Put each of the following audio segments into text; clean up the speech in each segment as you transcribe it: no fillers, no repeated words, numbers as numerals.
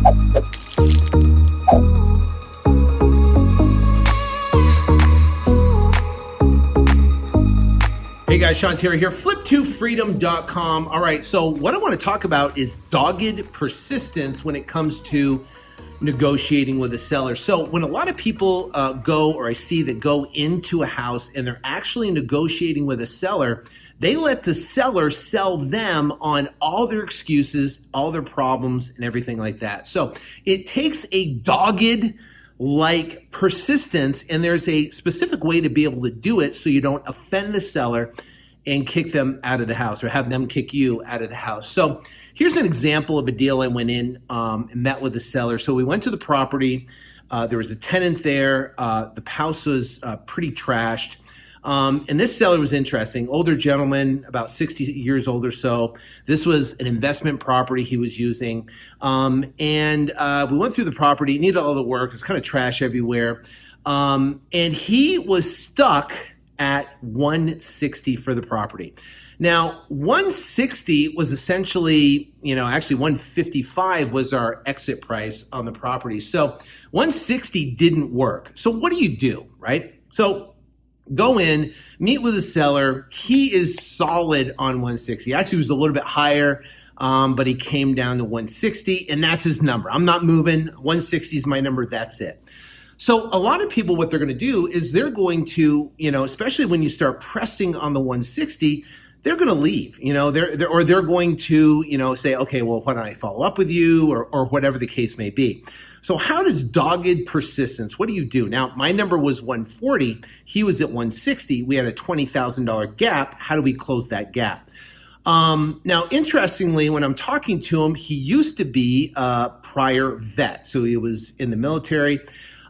Hey guys, Sean Terry here, Flip2Freedom.com. All right, so what I want to talk about is dogged persistence when it comes to negotiating with a seller. So when a lot of people I see that go into a house and they're actually negotiating with a seller, they let the seller sell them on all their excuses, all their problems, and everything like that. So it takes a dogged persistence, and there's a specific way to be able to do it so you don't offend the seller and kick them out of the house or have them kick you out of the house. So here's an example of a deal I went in and met with the seller. So we went to the property. There was a tenant there. The house was pretty trashed. And this seller was interesting. Older gentleman, about 60 years old or so. This was an investment property he was using. And we went through the property, needed all the work. There's kind of trash everywhere. And he was stuck at 160 for the property. Now, 160 was essentially, actually 155 was our exit price on the property. So 160 didn't work. So what do, right? So go in, meet with the seller. He is solid on 160. Actually, it was a little bit higher, but he came down to 160, and that's his number. I'm not moving. 160 is my number. That's it. So a lot of people, what they're going to do is they're going to, especially when you start pressing on the 160, they're going to leave, they're going to, say, okay, well, why don't I follow up with you or whatever the case may be. So how does dogged persistence, what do you do? Now, my number was 140. He was at 160. We had a $20,000 gap. How do we close that gap? Now, interestingly, when I'm talking to him, he used to be a prior vet. So he was in the military.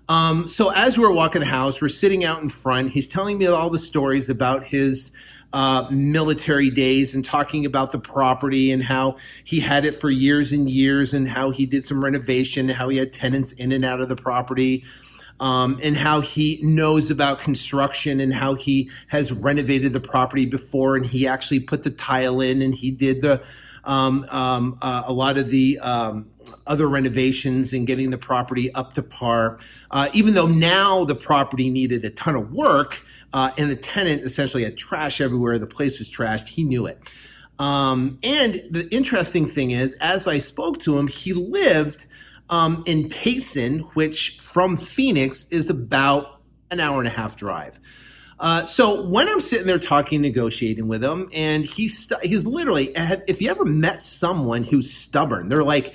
So as we were walking the house, we're sitting out in front. He's telling me all the stories about his military days and talking about the property and how he had it for years and years and how he did some renovation, how he had tenants in and out of the property, and how he knows about construction and how he has renovated the property before and he actually put the tile in and he did a lot of the other renovations and getting the property up to par. Even though now the property needed a ton of work and the tenant essentially had trash everywhere, the place was trashed, he knew it. And the interesting thing is, as I spoke to him, he lived in Payson, which from Phoenix is about an hour and a half drive. So when I'm sitting there talking, negotiating with him, and he's literally, if you ever met someone who's stubborn, they're like,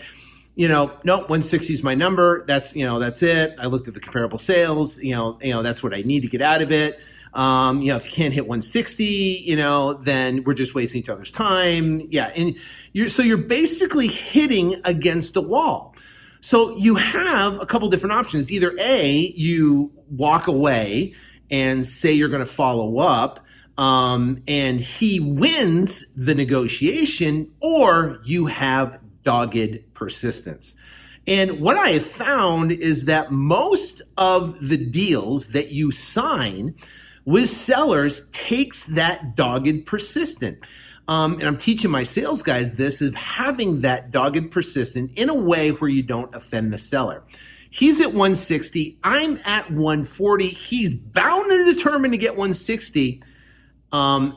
no, 160 is my number. That's it. I looked at the comparable sales, that's what I need to get out of it. If you can't hit 160, then we're just wasting each other's time. Yeah. And you're basically hitting against a wall. So you have a couple different options. Either A, you walk away and say you're going to follow up, and he wins the negotiation, or you have dogged persistence. And what I have found is that most of the deals that you sign with sellers takes that dogged persistent. And I'm teaching my sales guys this, of having that dogged persistent in a way where you don't offend the seller. He's at 160. I'm at 140. He's bound and determined to get 160. And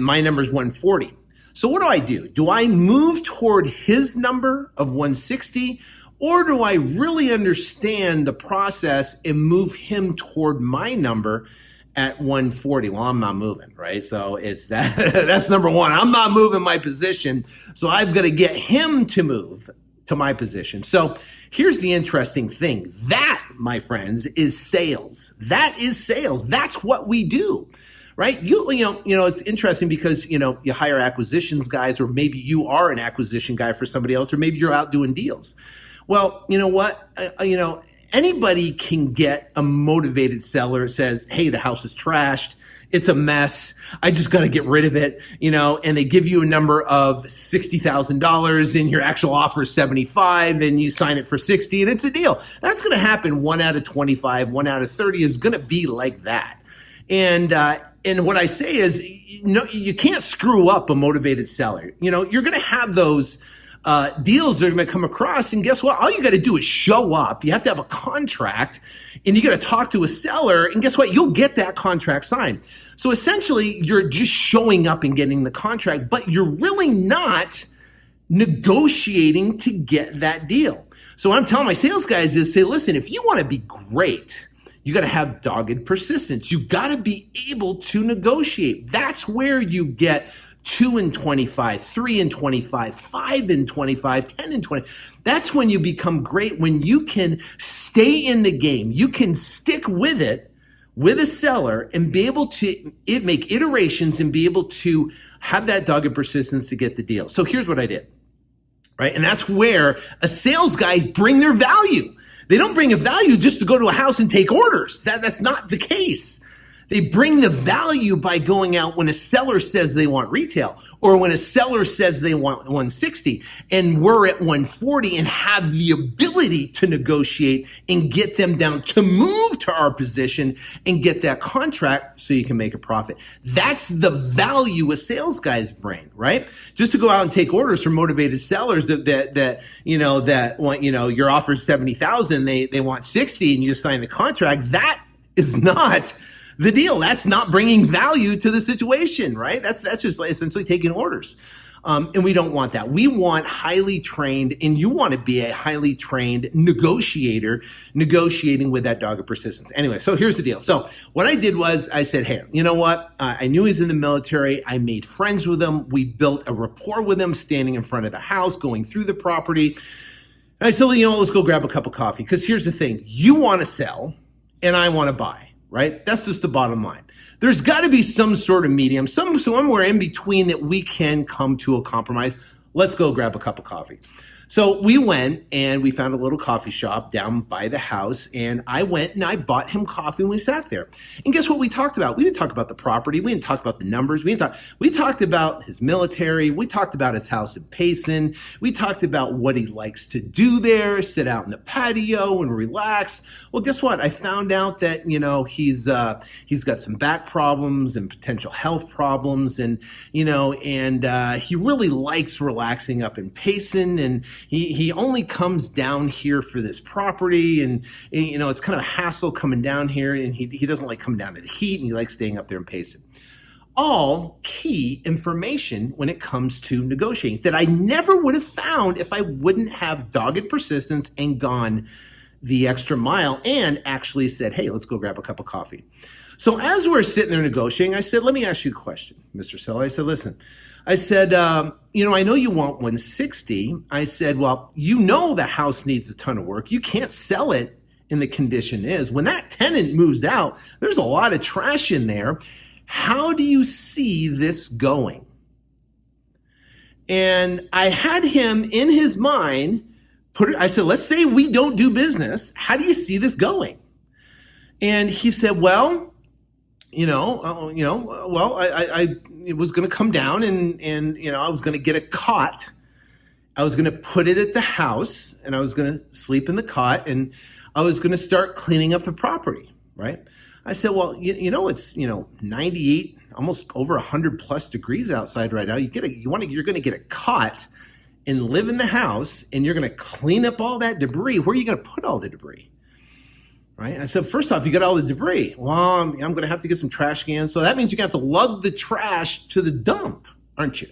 my number is 140. So what do? Do I move toward his number of 160, or do I really understand the process and move him toward my number at 140? Well, I'm not moving, right? So it's that. That's number one. I'm not moving my position. So I've got to get him to move to my position. So here's the interesting thing. That, my friends, is sales. That is sales. That's what we do. Right? It's interesting because, you hire acquisitions guys, or maybe you are an acquisition guy for somebody else, or maybe you're out doing deals. Well, you know what? Anybody can get a motivated seller that says, hey, the house is trashed. It's a mess. I just got to get rid of it, and they give you a number of $60,000 and your actual offer is 75 and you sign it for 60 and it's a deal. That's going to happen 1 out of 25, 1 out of 30 is going to be like that. And what I say is, you can't screw up a motivated seller. You're going to have those deals they're going to come across. And guess what? All you got to do is show up. You have to have a contract, and you got to talk to a seller. And guess what? You'll get that contract signed. So essentially, you're just showing up and getting the contract, but you're really not negotiating to get that deal. So what I'm telling my sales guys is, say, listen, if you want to be great, you got to have dogged persistence. You got to be able to negotiate. That's where you get 2 and 25, 3 and 25, 5 and 25, 10 and 20. That's when you become great, when you can stay in the game. You can stick with it with a seller and be able to make iterations and be able to have that dogged persistence to get the deal. So here's what I did, right? And that's where a sales guys bring their value. They don't bring a value just to go to a house and take orders. That's not the case. They bring the value by going out when a seller says they want retail, or when a seller says they want 160 and we're at 140, and have the ability to negotiate and get them down to move to our position and get that contract so you can make a profit. That's the value a sales guys bring, right? Just to go out and take orders from motivated sellers that want, your offer is 70,000, they want 60, and you just sign the contract. That is not the deal. That's not bringing value to the situation, right? That's just like essentially taking orders. And we don't want that. We want highly trained, and you want to be a highly trained negotiator, negotiating with that dogged persistence. Anyway, so here's the deal. So what I did was I said, hey, you know what? I knew he's in the military. I made friends with him. We built a rapport with him, standing in front of the house, going through the property. And I said, let's go grab a cup of coffee. Because here's the thing. You want to sell, and I want to buy. Right? That's just the bottom line. There's got to be some sort of medium, somewhere in between that we can come to a compromise. Let's go grab a cup of coffee. So we went and we found a little coffee shop down by the house, and I went and I bought him coffee and we sat there. And guess what we talked about? We didn't talk about the property. We didn't talk about the numbers. We talked about his military. We talked about his house in Payson. We talked about what he likes to do there, sit out in the patio and relax. Well, guess what? I found out that, he's got some back problems and potential health problems, and he really likes relaxing up in Payson, and he only comes down here for this property, and it's kind of a hassle coming down here, and he doesn't like coming down to the heat, and he likes staying up there in Payson. All key information when it comes to negotiating that I never would have found if I wouldn't have dogged persistence and gone the extra mile and actually said, hey, let's go grab a cup of coffee. So as we're sitting there negotiating, I said, let me ask you a question, Mr. Seller. I said, listen, I said, I know you want 160. I said, well, the house needs a ton of work. You can't sell it in the condition it is. When that tenant moves out, there's a lot of trash in there. How do you see this going? And I had him in his mind I said, let's say we don't do business. How do you see this going? And he said, well, I was going to come down and I was going to get a cot. I was going to put it at the house, and I was going to sleep in the cot, and I was going to start cleaning up the property, right? I said, well, it's, 98, almost over 100 plus degrees outside right now. You're going to get a cot and live in the house, and you're going to clean up all that debris. Where are you going to put all the debris? Right? I said, first off, you got all the debris. Well, I'm going to have to get some trash cans. So that means you're going to have to lug the trash to the dump, aren't you?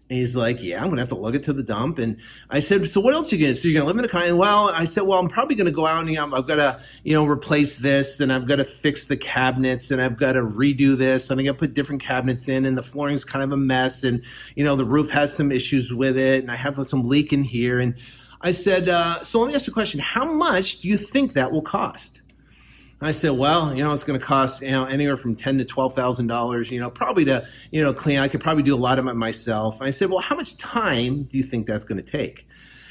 And he's like, yeah, I'm going to have to lug it to the dump. And I said, so what else are you going to do? So you're going to live in the car? And I said, well, I'm probably going to go out and I've got to, replace this, and I've got to fix the cabinets, and I've got to redo this, and I'm going to put different cabinets in, and the flooring's kind of a mess, and, the roof has some issues with it, and I have some leak in here. And I said, so let me ask you a question. How much do you think that will cost? I said, well, it's going to cost, anywhere from $10,000 to $12,000, probably to, clean. I could probably do a lot of it myself. I said, well, how much time do you think that's going to take?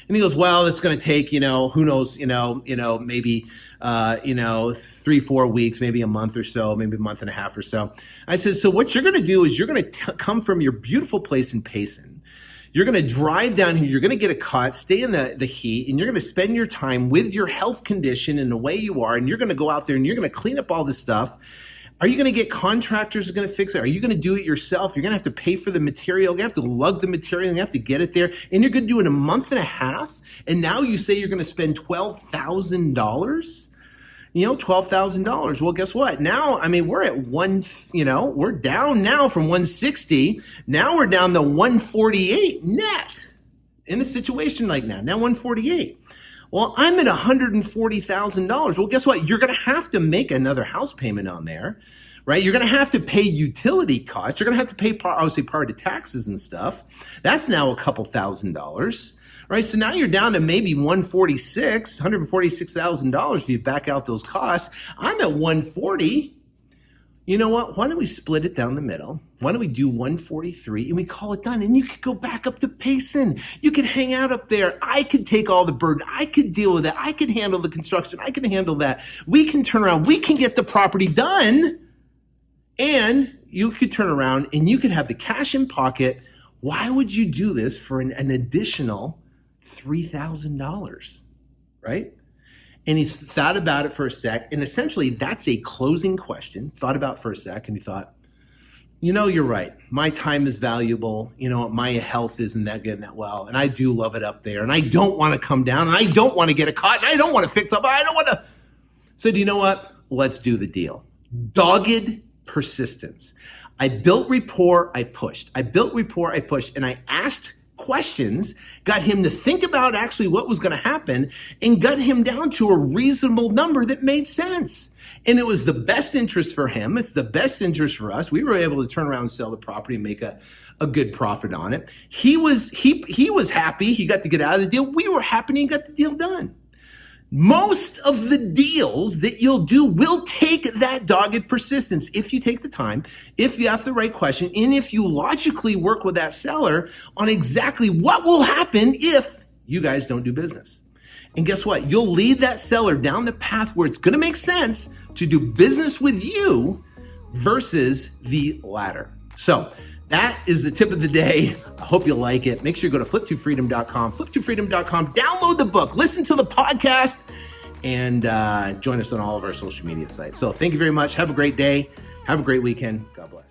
And he goes, well, it's going to take, who knows, maybe, 3-4 weeks, maybe a month or so, maybe a month and a half or so. I said, so what you're going to do is you're going to come from your beautiful place in Payson. You're going to drive down here. You're going to get a cot, stay in the heat, and you're going to spend your time with your health condition and the way you are. And you're going to go out there and you're going to clean up all this stuff. Are you going to get contractors who are going to fix it? Are you going to do it yourself? You're going to have to pay for the material. You have to lug the material. You have to get it there. And you're going to do it in a month and a half. And now you say you're going to spend $12,000? $12,000. Well, guess what? Now, we're at we're down now from 160. Now we're down to 148 net in a situation like that. Now 148. Well, I'm at $140,000. Well, guess what? You're going to have to make another house payment on there, right? You're going to have to pay utility costs. You're going to have to pay, obviously, part of the taxes and stuff. That's now a couple $1,000s, right? So now you're down to maybe $146,000 if you back out those costs. I'm at 140. You know what? Why don't we split it down the middle? Why don't we do 143 and we call it done? And you could go back up to Payson. You could hang out up there. I could take all the burden. I could deal with it. I could handle the construction. I can handle that. We can turn around. We can get the property done. And you could turn around and you could have the cash in pocket. Why would you do this for an additional $3,000, right? And he's thought about it for a sec. And essentially, that's a closing question. Thought about for a sec. And he thought, you're right. My time is valuable. My health isn't that good and that well. And I do love it up there. And I don't want to come down. And I don't want to get a cut. And I don't want to fix up. I don't want to. So do you know what? Let's do the deal. Dogged persistence. I built rapport. I pushed. I built rapport. I pushed. And I asked questions, got him to think about actually what was going to happen, and got him down to a reasonable number that made sense. And it was the best interest for him. It's the best interest for us. We were able to turn around and sell the property and make a good profit on it. He was happy. He got to get out of the deal. We were happy and he got the deal done. Most of the deals that you'll do will take that dogged persistence if you take the time, if you ask the right question, and if you logically work with that seller on exactly what will happen if you guys don't do business. And guess what? You'll lead that seller down the path where it's going to make sense to do business with you versus the latter. So that is the tip of the day. I hope you like it. Make sure you go to flip2freedom.com, flip2freedom.com, download the book, listen to the podcast, and join us on all of our social media sites. So thank you very much. Have a great day. Have a great weekend. God bless.